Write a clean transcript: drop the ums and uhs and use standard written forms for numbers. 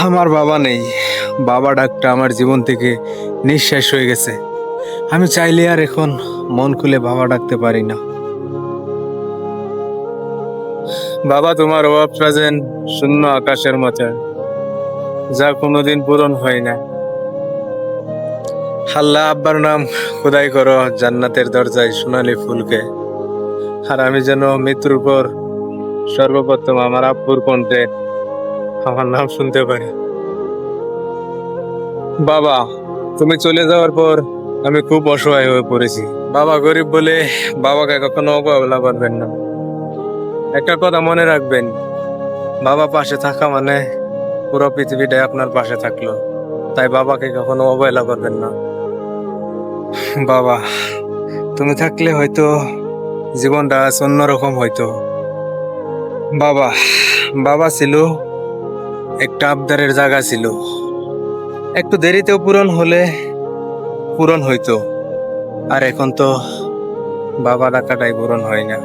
আমার বাবা নেই। বাবা ডাকটা আমার জীবন থেকে নিঃশেষ হয়ে গেছে। আমি চাইলে আর এখন মন খুলে বাবা ডাকতে পারি না। বাবা, তোমার অভাবটা যেন শূন্য আকাশের মতো, যা কোনোদিন পূরণ হয় না। আল্লাহ, আব্বার নাম খোদাই করো জান্নাতের দরজায় সোনালী ফুলকে। আর আমি যেন মৃত্যুর পর সর্বপ্রথম আমার আব্বুর কণ্ঠে আমার নাম শুনতে পারি। বাবা, তুমি চলে যাওয়ার পর আমি খুব অসহায় হয়ে পড়েছি। বাবা গরিব বলে বাবাকে কখনো অবহেলা করবেন না। একটা কথা মনে রাখবেন, বাবা পাশে থাকা মানে পুরো পৃথিবীটাই আপনার পাশে থাকলো। তাই বাবাকে কখনো অবহেলা করবেন না। বাবা, তুমি থাকলে হয়তো জীবনটা আজ অন্যরকম হইতো। বাবা, বাবা ছিল একটা আবদারের জায়গা ছিল, একটু দেরিতেও পূরণ হলে পূরণ হইতো। আর এখন তো বাবা ডাকাটাই পূরণ হয় না।